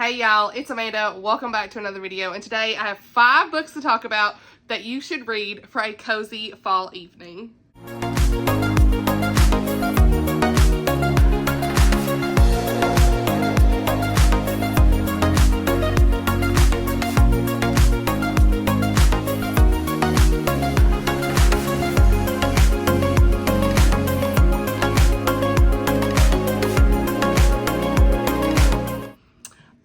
Hey y'all, it's Amanda. Welcome back to another video, and today I have 5 books to talk about that you should read for a cozy fall evening.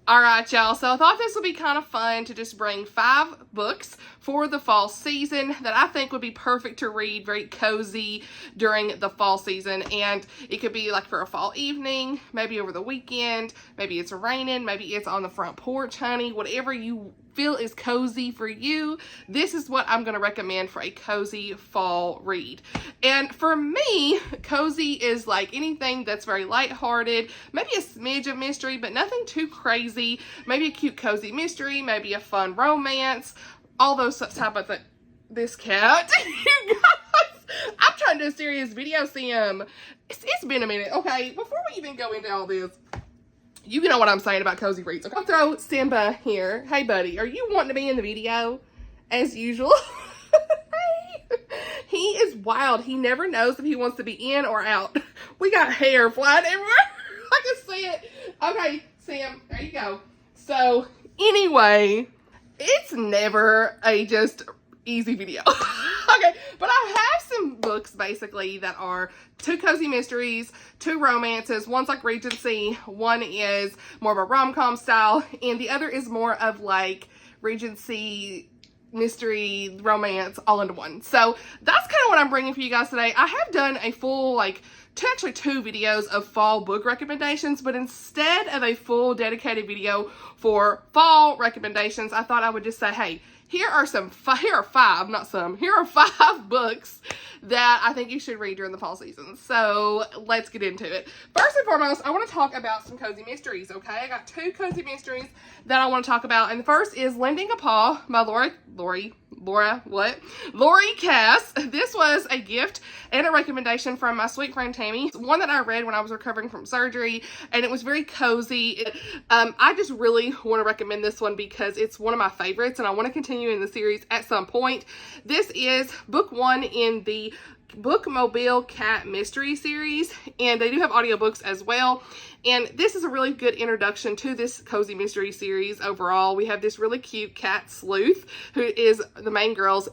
Alright y'all, so I thought this would be kind of fun to just bring 5 books for the fall season that I think would be perfect to read, very cozy during the fall season. And it could be like for a fall evening, maybe over the weekend, maybe it's raining, maybe it's on the front porch, honey, whatever you feel is cozy for you. This is what I'm going to recommend for a cozy fall read. And for me, cozy is like anything that's very lighthearted, maybe a smidge of mystery, but nothing too crazy. Maybe a cute cozy mystery, maybe a fun romance, all those type of things. This cat, you guys, I'm trying to do a serious video, Sam. It's been a minute. Okay, before we even go into all this, you know what I'm saying about cozy reads. Okay, I'll throw Simba here. Hey, buddy, are you wanting to be in the video? As usual. Hey. He is wild. He never knows if he wants to be in or out. We got hair flying everywhere. I can see it. Okay, Sam, there you go. So, anyway, it's never a just easy video. Okay, but I have some books basically that are 2 cozy mysteries, 2 romances. One's like Regency, one is more of a rom-com style, and the other is more of like Regency mystery romance all into one. So that's kind of what I'm bringing for you guys today. I have done a full actually 2 videos of fall book recommendations, but instead of a full dedicated video for fall recommendations, I thought I would just say, hey, here are 5 books that I think you should read during the fall season. So let's get into it. First and foremost, I want to talk about some cozy mysteries, okay? I got 2 cozy mysteries that I want to talk about. And the first is Lending a Paw by Laurie Cass. This was a gift and a recommendation from my sweet friend Tammy. It's one that I read when I was recovering from surgery, and it was very cozy. I just really want to recommend this one because it's one of my favorites, and I want to continue in the series at some point. This is book 1 in the Bookmobile Cat Mystery series, and they do have audiobooks as well. And this is a really good introduction to this cozy mystery series overall. We have this really cute cat sleuth who is the main girl's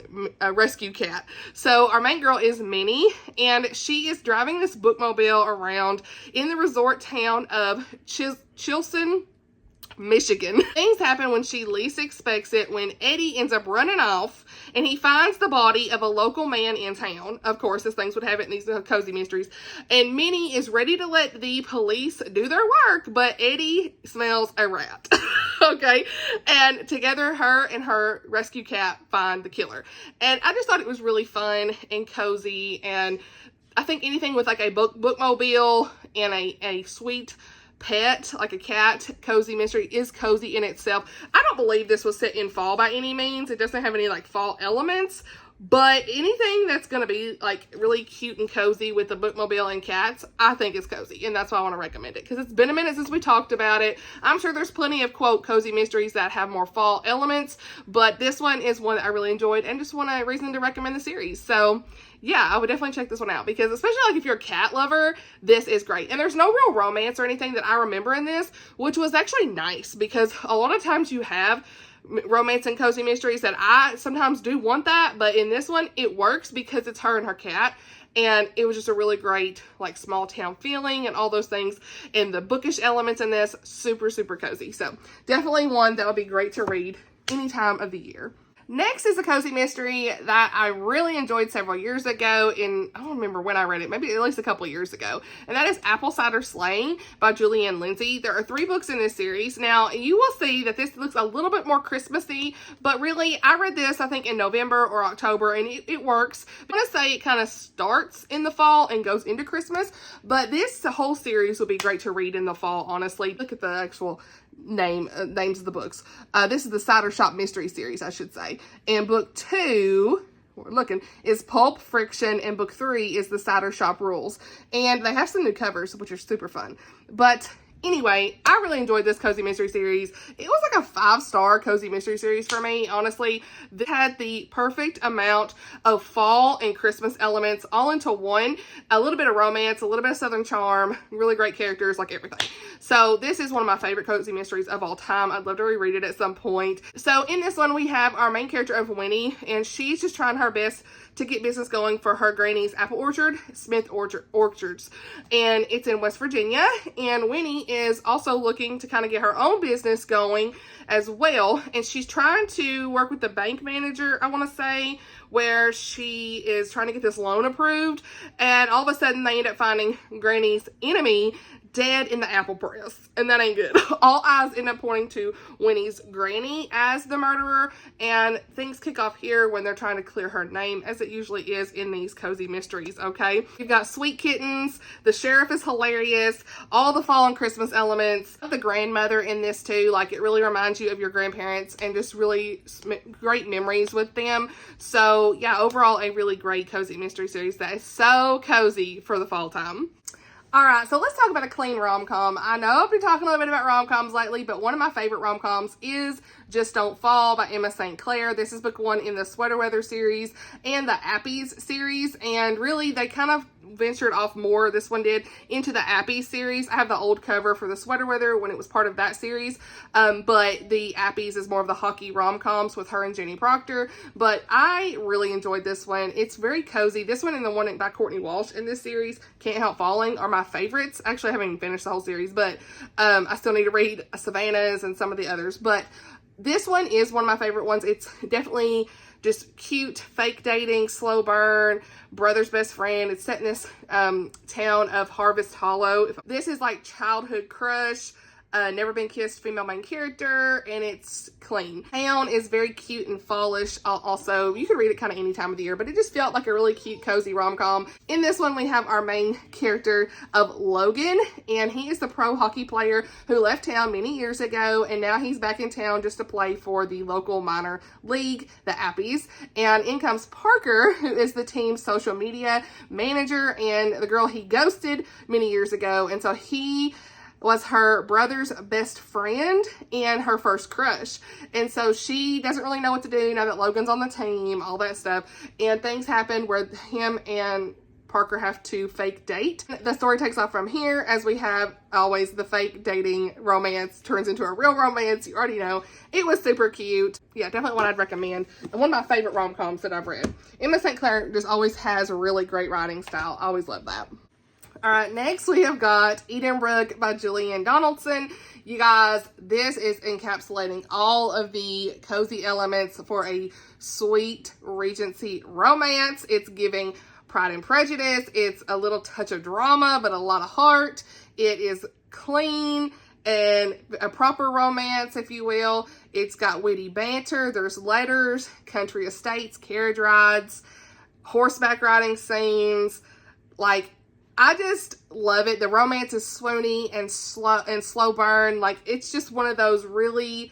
rescue cat. So our main girl is Minnie, and she is driving this bookmobile around in the resort town of Chilson, Michigan. Things happen when she least expects it, when Eddie ends up running off and he finds the body of a local man in town. Of course, as things would have it in these cozy mysteries. And Minnie is ready to let the police do their work, but Eddie smells a rat. Okay? And together, her and her rescue cat find the killer. And I just thought it was really fun and cozy, and I think anything with like a bookmobile and a sweet pet, like a cat cozy mystery, is cozy in itself. I don't believe this was set in fall by any means. It doesn't have any like fall elements, but anything that's going to be like really cute and cozy with the bookmobile and cats, I think is cozy, and that's why I want to recommend it, because it's been a minute since we talked about it. I'm sure there's plenty of quote cozy mysteries that have more fall elements, but this one is one that I really enjoyed and just want a reason to recommend the series. So yeah, I would definitely check this one out, because especially like if you're a cat lover, this is great. And there's no real romance or anything that I remember in this, which was actually nice, because a lot of times you have romance and cozy mysteries that I sometimes do want that, but in this one it works because it's her and her cat, and it was just a really great like small town feeling and all those things, and the bookish elements in this, super cozy. So definitely one that would be great to read any time of the year. Next is a cozy mystery that I really enjoyed several years ago, and I don't remember when I read it, maybe at least a couple of years ago, and that is Apple Cider Slaying by Julianne and Lindsey. There are 3 books in this series. Now, you will see that this looks a little bit more Christmassy, but really, I read this, I think, in November or October, and it works. I'm going to say it kind of starts in the fall and goes into Christmas, but the whole series would be great to read in the fall, honestly. Look at the actual names of the books. This is the Cider Shop Mystery Series, I should say. And book 2, we're looking, is Pulp Friction, and book 3 is the Cider Shop Rules. And they have some new covers, which are super fun. But Anyway, I really enjoyed this Cozy Mystery Series. It was like a 5-star Cozy Mystery Series for me, honestly. This had the perfect amount of fall and Christmas elements all into one. A little bit of romance, a little bit of Southern charm, really great characters, like everything. So this is one of my favorite Cozy Mysteries of all time. I'd love to reread it at some point. So in this one, we have our main character of Winnie, and she's just trying her best to get business going for her granny's apple orchard, Smith Orchards. And it's in West Virginia. And Winnie is also looking to kind of get her own business going as well. And she's trying to work with the bank manager, I want to say, where she is trying to get this loan approved. And all of a sudden, they end up finding Granny's enemy dead in the apple press, and that ain't good. All eyes end up pointing to Winnie's granny as the murderer, and things kick off here when they're trying to clear her name, as it usually is in these Cozy Mysteries, okay? You've got sweet kittens, the sheriff is hilarious, all the fall and Christmas elements, the grandmother in this too, like it really reminds you of your grandparents and just really great memories with them. So yeah, overall a really great Cozy Mystery Series that is so cozy for the fall time. Alright, so let's talk about a clean rom-com. I know I've been talking a little bit about rom-coms lately, but one of my favorite rom-coms is Just Don't Fall by Emma St. Clair. This is book 1 in the Sweater Weather series and the Appies series, and really they kind of ventured off more, this one did, into the Appies series. I have the old cover for the Sweater Weather when it was part of that series, but the Appies is more of the hockey rom-coms with her and Jenny Proctor, but I really enjoyed this one. It's very cozy. This one and the one by Courtney Walsh in this series, Can't Help Falling, are my favorites. Actually, I haven't even finished the whole series, but I still need to read Savannah's and some of the others, but this one is one of my favorite ones. It's definitely just cute, fake dating, slow burn, brother's best friend. It's set in this town of Harvest Hollow. This is like childhood crush, never been kissed female main character, and it's clean. Town is very cute and fallish. Also, you can read it kind of any time of the year, but it just felt like a really cute, cozy rom-com. In this one, we have our main character of Logan, and he is the pro hockey player who left town many years ago, and now he's back in town just to play for the local minor league, the Appies. And in comes Parker, who is the team's social media manager and the girl he ghosted many years ago, and so he was her brother's best friend and her first crush. And so she doesn't really know what to do now that Logan's on the team, all that stuff. And things happen where him and Parker have to fake date. The story takes off from here, as we have always the fake dating romance turns into a real romance. You already know. It was super cute. Yeah, definitely one I'd recommend. And one of my favorite rom-coms that I've read. Emma St. Clair just always has a really great writing style. I always love that. All right, next we have got Edenbrooke by Julianne Donaldson. You guys, this is encapsulating all of the cozy elements for a sweet Regency romance. It's giving Pride and Prejudice. It's a little touch of drama, but a lot of heart. It is clean and a proper romance, if you will. It's got witty banter. There's letters, country estates, carriage rides, horseback riding scenes. Like, I just love it. The romance is swoony and slow burn. Like, it's just one of those really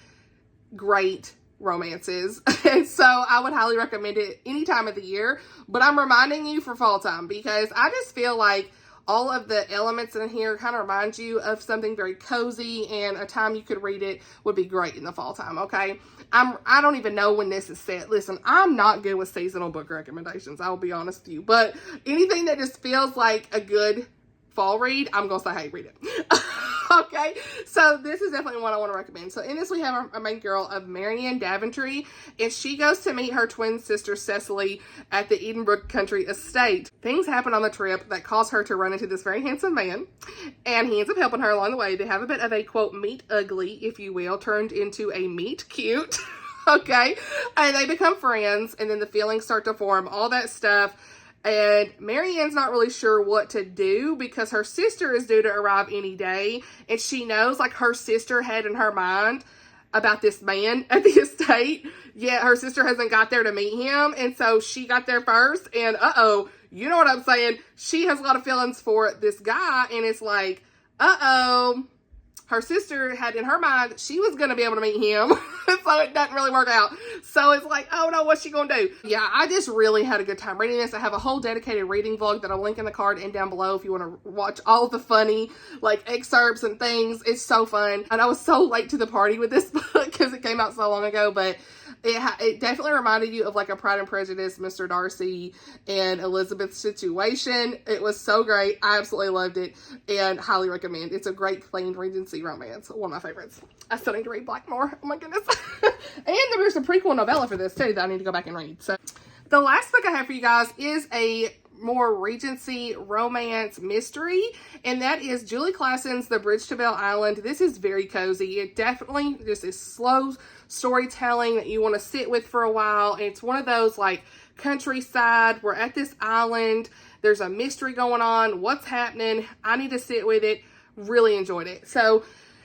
great romances. And so I would highly recommend it any time of the year. But I'm reminding you for fall time because I just feel like all of the elements in here kind of remind you of something very cozy, and a time you could read it would be great in the fall time, okay? I don't even know when this is set. Listen, I'm not good with seasonal book recommendations, I will be honest with you, but anything that just feels like a good fall read, I'm gonna say, hey, read it. Okay, so this is definitely one I want to recommend. So in this we have our main girl of Marianne Daventry, and she goes to meet her twin sister Cecily at the Edenbrooke country estate. Things happen on the trip that cause her to run into this very handsome man, and he ends up helping her along the way. They have a bit of a, quote, meet ugly, if you will, turned into a meet cute. Okay, and they become friends, and then the feelings start to form, all that stuff. And Marianne's not really sure what to do because her sister is due to arrive any day. And she knows, like, her sister had in her mind about this man at the estate. Yet her sister hasn't got there to meet him. And so she got there first. And, you know what I'm saying? She has a lot of feelings for this guy. And it's like, her sister had in her mind she was going to be able to meet him. So it doesn't really work out. So it's like, oh no, what's she going to do? Yeah, I just really had a good time reading this. I have a whole dedicated reading vlog that I'll link in the card and down below if you want to watch all of the funny like excerpts and things. It's so fun. And I was so late to the party with this book because it came out so long ago, but it definitely reminded you of like a Pride and Prejudice, Mr. Darcy and Elizabeth's situation. It was so great. I absolutely loved it and highly recommend. It's a great clean Regency romance. One of my favorites. I still need to read Blackmore. Oh my goodness. And there's a prequel novella for this too that I need to go back and read. So the last book I have for you guys is a more Regency romance mystery, and that is Julie Klassen's The Bridge to Belle Island. This is very cozy. It definitely just is slow storytelling that you want to sit with for a while. It's one of those like countryside, we're at this island, there's a mystery going on, what's happening, I need to sit with it. Really enjoyed it. So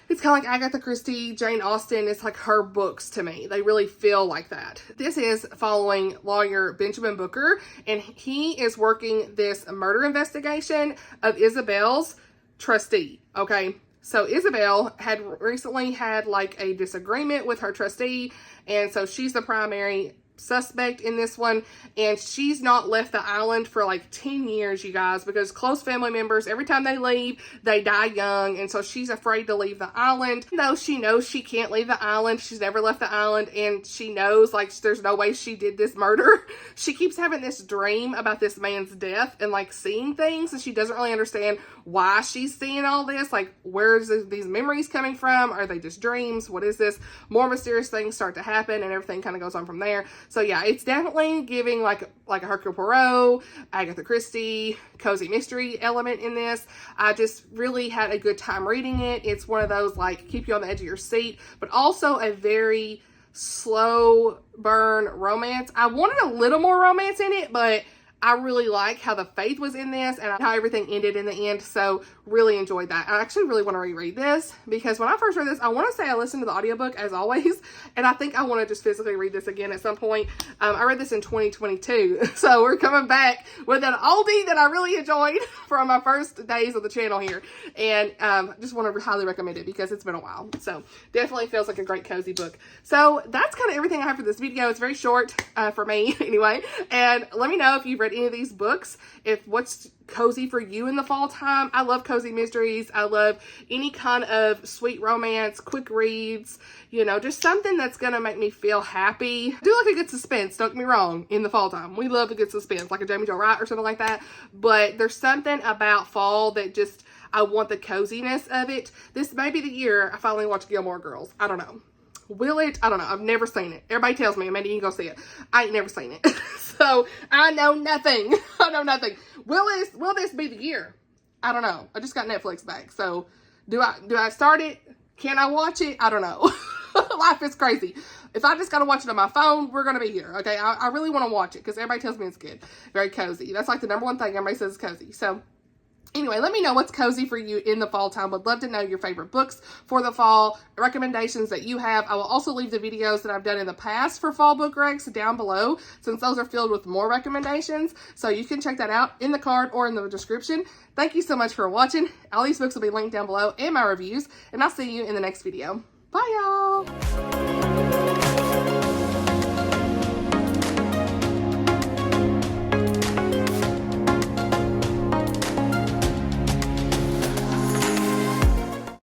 it's kind of like Agatha Christie, Jane Austen. It's like her books to me. They really feel like that. This is following lawyer Benjamin Booker, and he is working this murder investigation of Isabel's trustee, okay? So Isabel had recently had like a disagreement with her trustee, and so she's the primary suspect in this one, and she's not left the island for like 10 years, you guys, because close family members, every time they leave, they die young, and so she's afraid to leave the island. Though she knows she can't leave the island, she's never left the island, and she knows like there's no way she did this murder. She keeps having this dream about this man's death and like seeing things, and she doesn't really understand why she's seeing all this. Like, where's these memories coming from? Are they just dreams? What is this? More mysterious things start to happen, and everything kind of goes on from there. So yeah, it's definitely giving like a Hercule Poirot, Agatha Christie, cozy mystery element in this. I just really had a good time reading it. It's one of those like keep you on the edge of your seat, but also a very slow burn romance. I wanted a little more romance in it, but I really like how the faith was in this and how everything ended in the end. So really enjoyed that. I actually really want to reread this because when I first read this, I want to say I listened to the audiobook as always. And I think I want to just physically read this again at some point. I read this in 2022. So we're coming back with an oldie that I really enjoyed from my first days of the channel here. And just want to highly recommend it because it's been a while. So definitely feels like a great cozy book. So that's kind of everything I have for this video. It's very short for me anyway. And let me know if you've read any of these books, if what's cozy for you in the fall time. I love cozy mysteries. I love any kind of sweet romance, quick reads, you know, just something that's gonna make me feel happy. I do like a good suspense, don't get me wrong, in the fall time. We love a good suspense, like a Jamie Jo Wright or something like that. But there's something about fall that just, I want the coziness of it. This may be the year I finally watch Gilmore Girls. I don't know. Will it? I don't know. I've never seen it. Everybody tells me, Amanda, you can go see it. I ain't never seen it. So I know nothing. I know nothing. Will this be the year? I don't know. I just got Netflix back. So do I start it? Can I watch it? I don't know. Life is crazy. If I just got to watch it on my phone, we're going to be here. Okay. I really want to watch it because everybody tells me it's good. Very cozy. That's like the #1 thing everybody says is cozy. So anyway, let me know what's cozy for you in the fall time. Would love to know your favorite books for the fall, recommendations that you have. I will also leave the videos that I've done in the past for fall book recs down below, since those are filled with more recommendations. So you can check that out in the card or in the description. Thank you so much for watching. All these books will be linked down below and my reviews, and I'll see you in the next video. Bye, y'all.